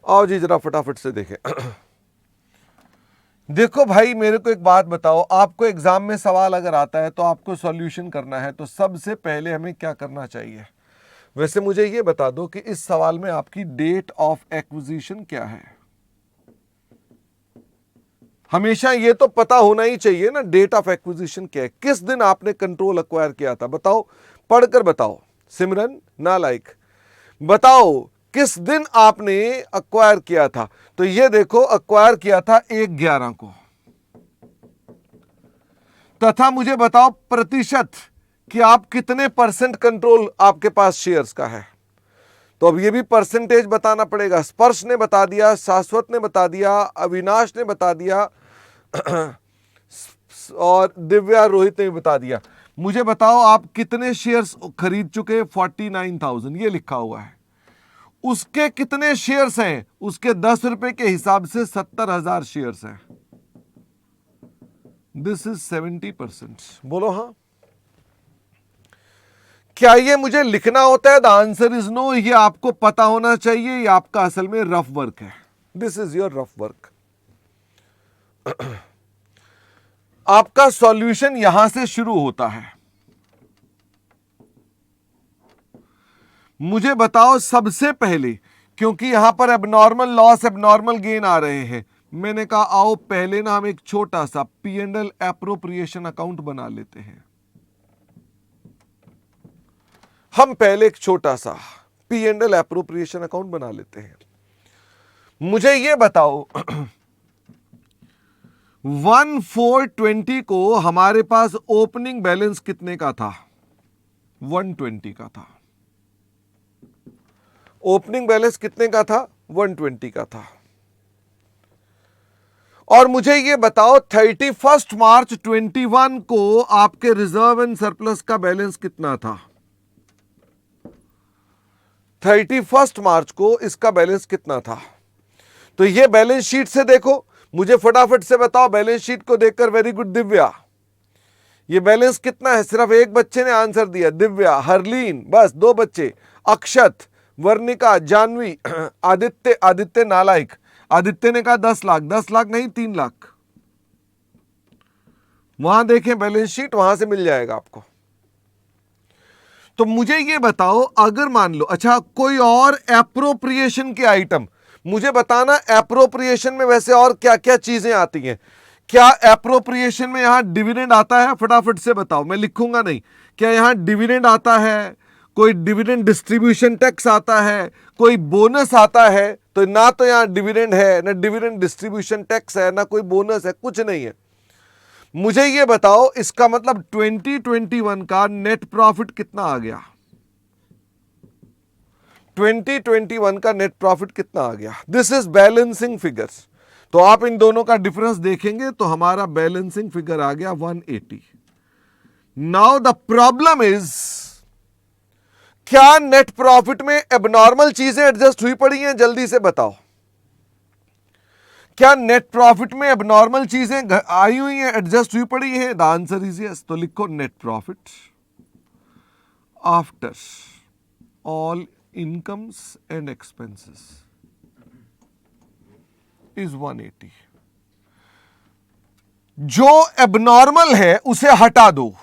आओ जी जरा फटाफट से देखें। देखो भाई मेरे को एक बात बताओ, आपको एग्जाम में सवाल अगर आता है तो आपको सॉल्यूशन करना है, तो सबसे पहले हमें क्या करना चाहिए? वैसे मुझे ये बता दो कि इस सवाल में आपकी डेट ऑफ एक्विजिशन क्या है? हमेशा ये तो पता होना ही चाहिए ना, डेट ऑफ एक्विजिशन क्या है, किस दिन आपने कंट्रोल अक्वायर किया था, बताओ, पढ़कर बताओ। सिमरन नालायक, बताओ किस दिन आपने अक्वायर किया था? तो ये देखो अक्वायर किया था 1/11 को। तथा मुझे बताओ प्रतिशत कि आप कितने परसेंट कंट्रोल आपके पास शेयर्स का है। तो अब ये भी परसेंटेज बताना पड़ेगा। स्पर्श ने बता दिया, शाश्वत ने बता दिया, अविनाश ने बता दिया और दिव्या रोहित ने भी बता दिया। मुझे बताओ आप कितने शेयर्स खरीद चुके? 49,000 ये लिखा हुआ है। उसके कितने शेयर्स हैं? उसके 10 रुपए के हिसाब से 70,000 शेयर्स हैं। This is 70%। बोलो हाँ। क्या ये मुझे लिखना होता है? The answer is no. ये आपको पता होना चाहिए, ये आपका असल में रफ वर्क है। This is your rough work. आपका सॉल्यूशन यहां से शुरू होता है। मुझे बताओ सबसे पहले, क्योंकि यहां पर एबनॉर्मल लॉस एबनॉर्मल गेन आ रहे हैं, मैंने कहा आओ पहले ना हम एक छोटा सा P&L एप्रोप्रिएशन अकाउंट बना लेते हैं। हम पहले एक छोटा सा P&L एप्रोप्रिएशन अकाउंट बना लेते हैं। मुझे यह बताओ 1/4/20 को हमारे पास ओपनिंग बैलेंस कितने का था? 120 का था। ओपनिंग बैलेंस कितने का था? 120 का था। और मुझे यह बताओ 31 मार्च 21 को आपके रिजर्व एंड सरप्लस का बैलेंस कितना था? 31 मार्च को इसका बैलेंस कितना था? तो यह बैलेंस शीट से देखो, मुझे फटाफट से बताओ बैलेंस शीट को देखकर। वेरी गुड दिव्या, ये बैलेंस कितना है? सिर्फ एक बच्चे ने आंसर दिया, दिव्या, हरलीन, बस 2 बच्चे, अक्षत, वर्णिका, जानवी, आदित्य। आदित्य नालायक, आदित्य ने कहा 10 लाख। 10 लाख नहीं, 3 लाख। वहां देखें बैलेंस शीट, वहां से मिल जाएगा आपको। तो मुझे ये बताओ अगर मान लो, अच्छा कोई और एप्रोप्रिएशन के आइटम मुझे बताना। एप्रोप्रिएशन में वैसे और क्या क्या चीजें आती हैं? क्या एप्रोप्रिएशन में यहां डिविडेंड आता है? फटाफट से बताओ, मैं लिखूंगा नहीं। क्या यहां डिविडेंड आता है? कोई डिविडेंड डिस्ट्रीब्यूशन टैक्स आता है? कोई बोनस आता है? तो ना तो यहां डिविडेंड है, ना डिविडेंड डिस्ट्रीब्यूशन टैक्स है, ना कोई बोनस है, कुछ नहीं है। मुझे यह बताओ इसका मतलब 2021 का नेट प्रॉफिट कितना आ गया? 2021 का नेट प्रॉफिट कितना आ गया? This is balancing figures. तो आप इन दोनों का डिफरेंस देखेंगे तो हमारा बैलेंसिंग फिगर आ गया 180। नाउ द प्रॉब्लम इज, क्या नेट प्रॉफिट में एबनॉर्मल चीजें एडजस्ट हुई पड़ी हैं? जल्दी से बताओ, क्या नेट प्रॉफिट में एबनॉर्मल चीजें आई हुई हैं, एडजस्ट हुई पड़ी हैं? The answer is yes. तो लिखो net profit after all incomes and expenses is 180। जो एबनॉर्मल है उसे हटा दो।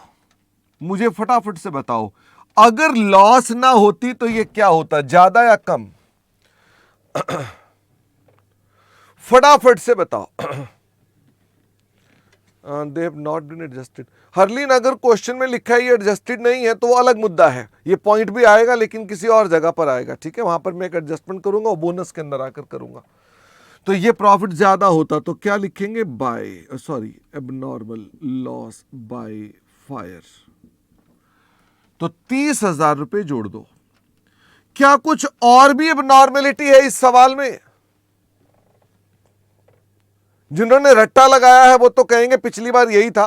मुझे फटाफट से बताओ अगर लॉस ना होती तो ये क्या होता, ज्यादा या कम? फटाफट से बताओ। They have not been adjusted. Harleen अगर क्वेश्चन में लिखा है ये एडजस्टेड नहीं है तो वो अलग मुद्दा है, ये पॉइंट भी आएगा लेकिन किसी और जगह पर आएगा, ठीक है? वहां पर मैं एक एडजस्टमेंट करूंगा और बोनस के अंदर आकर करूंगा। तो ये प्रॉफिट ज्यादा होता तो क्या लिखेंगे? By, sorry, abnormal loss by fire. तो 30,000 रुपए जोड़ दो। क्या कुछ और भी एबनॉर्मेलिटी है इस सवाल में? जिन्होंने रट्टा लगाया है वो तो कहेंगे पिछली बार यही था,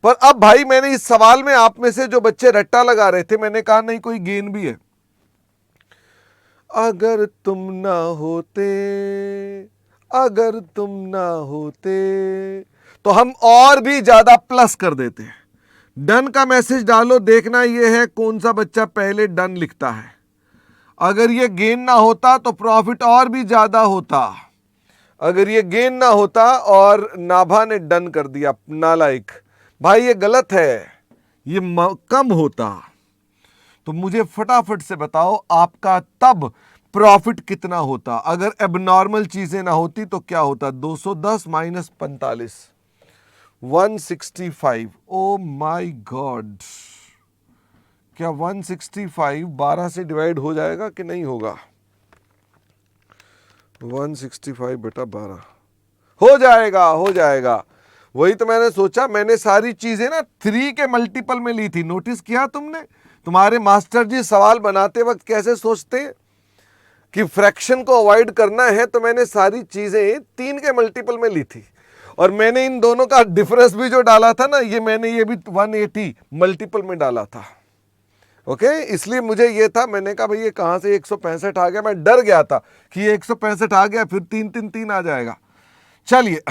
पर अब भाई मैंने इस सवाल में आप में से जो बच्चे रट्टा लगा रहे थे, मैंने कहा नहीं कोई गेन भी है। अगर तुम ना होते, अगर तुम ना होते, तो हम और भी ज्यादा प्लस कर देते हैं। डन का मैसेज डालो, देखना यह है कौन सा बच्चा पहले डन लिखता है। अगर ये गेन ना होता तो प्रॉफिट और भी ज्यादा होता। अगर ये गेन ना होता और नाभा ने डन कर दिया, नालायक भाई ये गलत है, ये कम होता। तो मुझे फटाफट से बताओ आपका तब प्रॉफिट कितना होता। अगर एबनॉर्मल चीजें ना होती तो क्या होता? 210 माइनस 45, 165। ओ माय गॉड, क्या 165 12 से डिवाइड हो जाएगा कि नहीं होगा? 165 बटा 12 हो जाएगा, हो जाएगा। वही तो मैंने सोचा, मैंने सारी चीजें ना 3 के मल्टीपल में ली थी। नोटिस किया तुमने? तुम्हारे मास्टर जी सवाल बनाते वक्त कैसे सोचते हैं कि फ्रैक्शन को अवॉइड करना है, तो मैंने सारी चीजें 3 के मल्टीपल में ली थी। और मैंने इन दोनों का डिफरेंस भी जो डाला था ना, मैंने ये भी 180 मल्टीपल में डाला था। ओके, इसलिए मुझे ये था, मैंने कहा भाई ये कहां से 165 आ गया। मैं डर गया था कि ये 165 आ गया, फिर 3 3 3 आ जाएगा। चलिए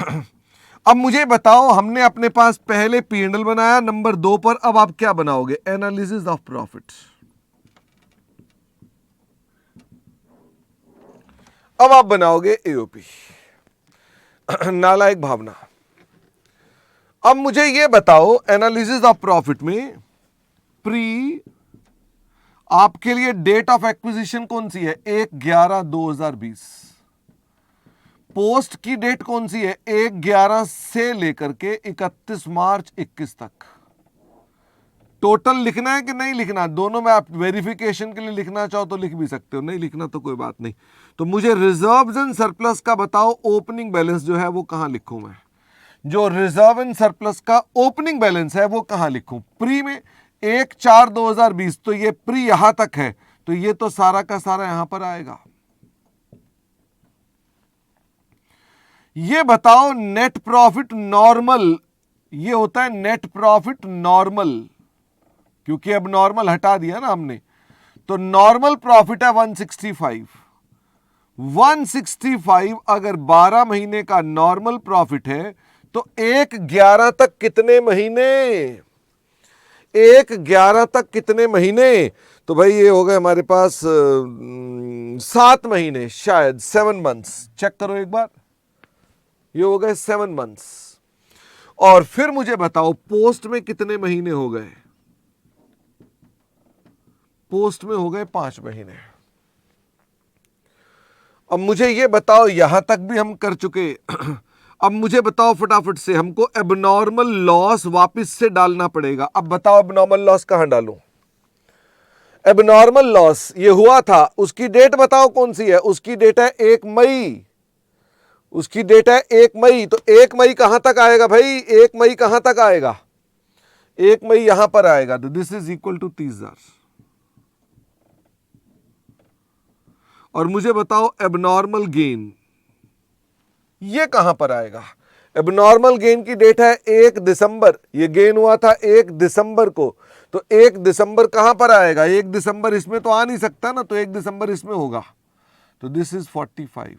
अब मुझे बताओ, हमने अपने पास पहले P&L बनाया नंबर 2 पर, अब आप क्या बनाओगे? Analysis of profit. अब आप बनाओगे एओपी, नालायक भावना। अब मुझे यह बताओ, एनालिसिस ऑफ प्रॉफिट में प्री आपके लिए डेट ऑफ एक्विजिशन कौन सी है? 1/11/2020। पोस्ट की डेट कौन सी है? 1/11 से लेकर के 31 मार्च 21 तक। टोटल लिखना है कि नहीं लिखना? दोनों में आप वेरिफिकेशन के लिए लिखना चाहो तो लिख भी सकते हो, नहीं लिखना तो कोई बात नहीं। तो मुझे रिजर्व्स एंड सरप्लस का बताओ, ओपनिंग बैलेंस जो है वो कहां लिखूं मैं? जो रिजर्व एंड सरप्लस का ओपनिंग बैलेंस है वो कहां लिखूं? प्री में 1/4/2020, तो ये प्री यहां तक है, तो ये तो सारा का सारा यहां पर आएगा। ये बताओ नेट प्रॉफिट नॉर्मल, ये होता है नेट प्रॉफिट नॉर्मल, क्योंकि अब नॉर्मल हटा दिया ना हमने, तो नॉर्मल प्रॉफिट है 165। 165 अगर 12 महीने का नॉर्मल प्रॉफिट है तो 1/11 तक कितने महीने? 1/11 तक कितने महीने? तो भाई ये हो गए हमारे पास 7 महीने, शायद 7 मंथ्स। चेक करो एक बार, ये हो गए 7 मंथ्स। और फिर मुझे बताओ पोस्ट में कितने महीने हो गए? पोस्ट में हो गए 5 महीने। अब मुझे ये बताओ, यहां तक भी हम कर चुके। अब मुझे बताओ फटाफट से, हमको एबनॉर्मल लॉस वापस से डालना पड़ेगा। अब बताओ एबनॉर्मल लॉस कहां डालूं? एबनॉर्मल लॉस ये हुआ था, उसकी डेट बताओ कौन सी है? उसकी डेट है 1 मई। उसकी डेट है 1 मई, तो 1 मई कहां तक आएगा भाई? 1 मई कहां तक आएगा? 1 मई यहां पर आएगा, तो दिस इज इक्वल टू 30,000। और मुझे बताओ एबनॉर्मल गेन ये कहां पर आएगा? एबनॉर्मल गेन की डेट है 1 दिसंबर, ये गेन हुआ था 1 दिसंबर को, तो 1 दिसंबर कहां पर आएगा? 1 दिसंबर इसमें तो आ नहीं सकता ना, तो 1 दिसंबर इसमें होगा, तो दिस इज 45।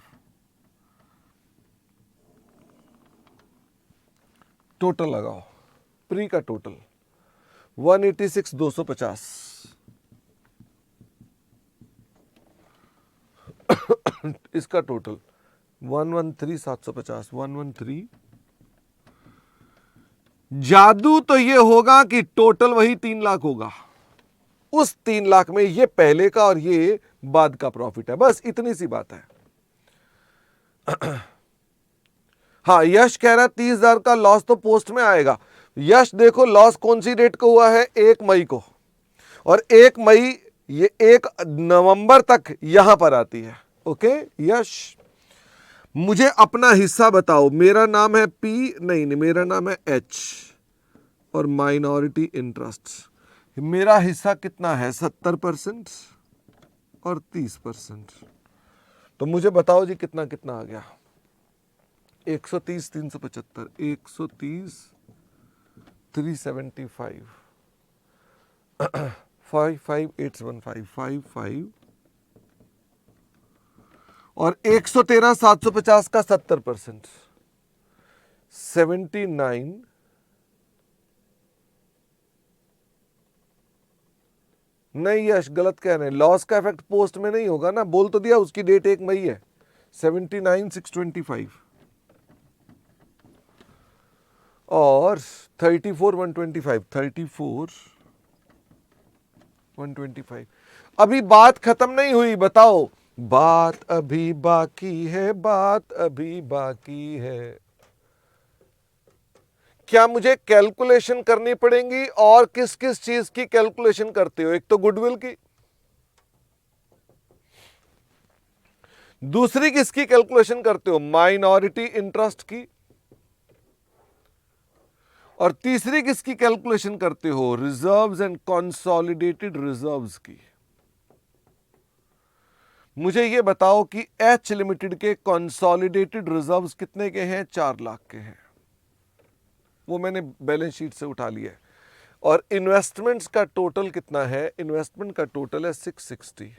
टोटल लगाओ, प्री का टोटल 186,250। इसका टोटल 113,750, 113। जादू तो ये होगा कि टोटल वही 3 लाख होगा। उस 3 लाख में ये पहले का और ये बाद का प्रॉफिट है, बस इतनी सी बात है। हाँ, यश कह रहा है 30,000 का लॉस तो पोस्ट में आएगा। यश देखो, लॉस कौन सी डेट को हुआ है? 1 मई को, और 1 मई ये 1 नवंबर तक यहां पर आती है। ओके यश, मुझे अपना हिस्सा बताओ। मेरा नाम है पी, नहीं मेरा नाम है एच, और माइनॉरिटी इंटरेस्ट। मेरा हिस्सा कितना है? 70% और 30%। तो मुझे बताओ जी कितना कितना आ गया? 130 375, 130 375, 55815, 55 और 113 750 का 70%, 79 नहीं यश गलत कह रहे हैं, लॉस का इफेक्ट पोस्ट में नहीं होगा ना, बोल तो दिया उसकी डेट 1 मई है 79,625 और 34,125 अभी बात खत्म नहीं हुई, बताओ, बात अभी बाकी है, बात अभी बाकी है। क्या मुझे कैलकुलेशन करनी पड़ेगी, और किस किस चीज की कैलकुलेशन करते हो? एक तो गुडविल की, दूसरी किसकी कैलकुलेशन करते हो? माइनॉरिटी इंटरेस्ट की, और तीसरी किसकी कैलकुलेशन करते हो? रिजर्व्स एंड कंसोलिडेटेड रिजर्व्स की। मुझे यह बताओ कि एच लिमिटेड के कंसोलिडेटेड रिजर्व्स कितने के हैं? 4 लाख के हैं, वो मैंने बैलेंस शीट से उठा लिया है। और इन्वेस्टमेंट्स का टोटल कितना है? इन्वेस्टमेंट का टोटल है 660।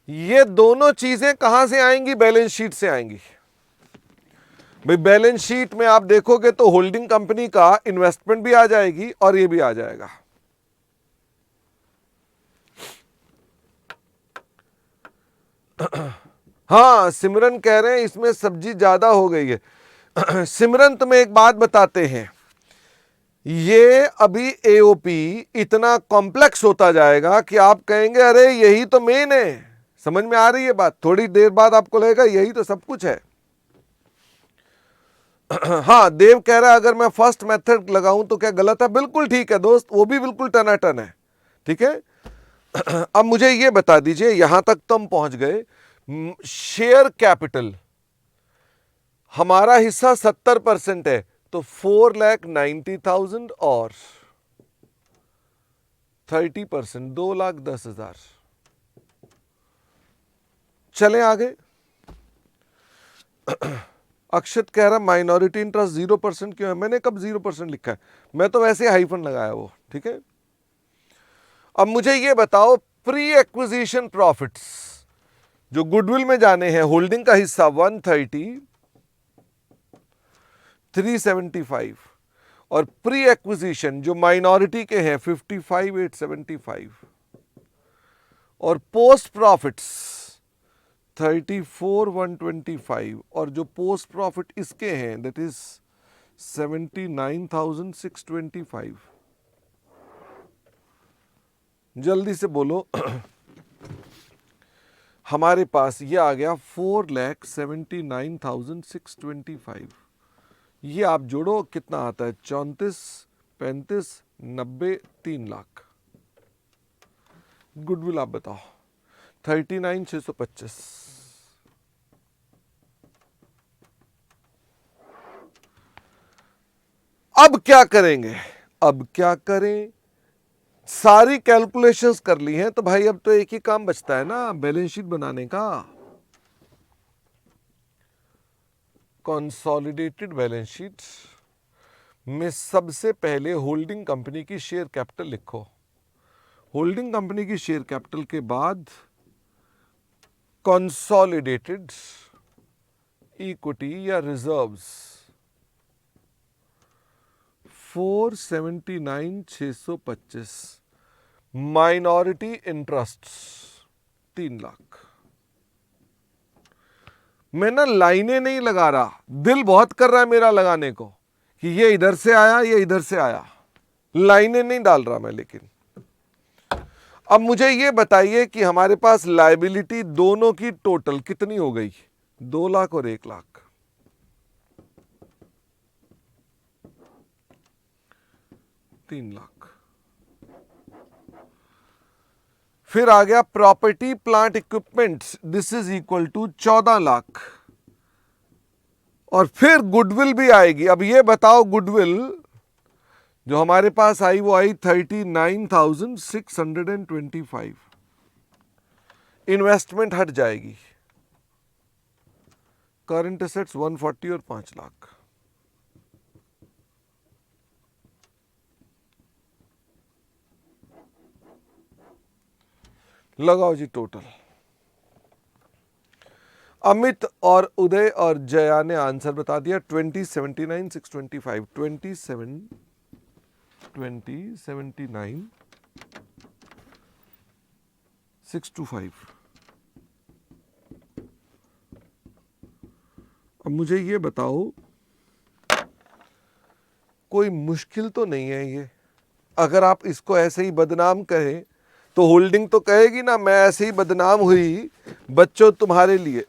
ये दोनों चीजें कहां से आएंगी? बैलेंस शीट से आएंगी। भाई बैलेंस शीट में आप देखोगे तो होल्डिंग कंपनी का इन्वेस्टमेंट भी आ जाएगी और ये भी आ जाएगा। हाँ सिमरन कह रहे हैं इसमें सब्जी ज्यादा हो गई है। सिमरन तुम्हें एक बात बताते हैं, ये अभी एओपी इतना कॉम्प्लेक्स होता जाएगा कि आप कहेंगे अरे यही तो मेन है। समझ में आ रही है बात? थोड़ी देर बाद आपको लगेगा यही तो सब कुछ है। हाँ देव कह रहा है अगर मैं फर्स्ट मेथड लगाऊं तो क्या गलत है? बिल्कुल ठीक है दोस्त, वो भी बिल्कुल टनाटन है। ठीक है, अब मुझे ये बता दीजिए, यहां तक तो हम पहुंच गए। शेयर कैपिटल हमारा हिस्सा 70% है, तो 4,90,000 और 30% 2,10,000। चलें आगे। अक्षत कह रहा माइनॉरिटी इंटरेस्ट 0% क्यों है? मैंने कब 0% लिखा है? मैं तो वैसे हाइफन लगाया वो। ठीक है, अब मुझे ये बताओ प्री एक्विजिशन प्रॉफिट्स जो गुडविल में जाने हैं, होल्डिंग का हिस्सा 130, 375 और प्री एक्विजिशन जो माइनॉरिटी के हैं 55,875 और पोस्ट प्रॉफिट्स 34,125 और जो पोस्ट प्रॉफिट इसके हैं दैट इज 79,625। जल्दी से बोलो। हमारे पास ये आ गया 4,79,625। ये आप जोड़ो कितना आता है? 34, 35, 90, 3 लाख। गुडविल आप बताओ। 39,625। अब क्या करेंगे? अब क्या करें? सारी कैलकुलेशंस कर ली हैं, तो भाई अब तो एक ही काम बचता है ना, बैलेंस शीट बनाने का। कंसोलिडेटेड बैलेंस शीट में सबसे पहले होल्डिंग कंपनी की शेयर कैपिटल लिखो। होल्डिंग कंपनी की शेयर कैपिटल के बाद कंसोलिडेटेड इक्विटी या रिजर्व्स 479,625, माइनॉरिटी इंटरेस्ट 3 लाख। मैं ना लाइनें नहीं लगा रहा, दिल बहुत कर रहा है मेरा लगाने को कि ये इधर से आया, ये इधर से आया, लाइनें नहीं डाल रहा मैं। लेकिन अब मुझे ये बताइए कि हमारे पास लायबिलिटी दोनों की टोटल कितनी हो गई? 2 लाख और 1 लाख। तीन लाख। फिर आ गया property plant equipment, this is equal to 14 lakh. और फिर गुडविल भी आएगी। अब ये बताओ गुडविल जो हमारे पास आई वो आई 39,625। इन्वेस्टमेंट हट जाएगी, करंट एसेट्स 140 और 5 लाख। लगाओ जी टोटल। अमित और उदय और जया ने आंसर बता दिया 20,79,625। 20,79 625। अब मुझे ये बताओ, कोई मुश्किल तो नहीं है ये? अगर आप इसको ऐसे ही बदनाम करें तो होल्डिंग तो कहेगी ना, मैं ऐसे ही बदनाम हुई बच्चों तुम्हारे लिए।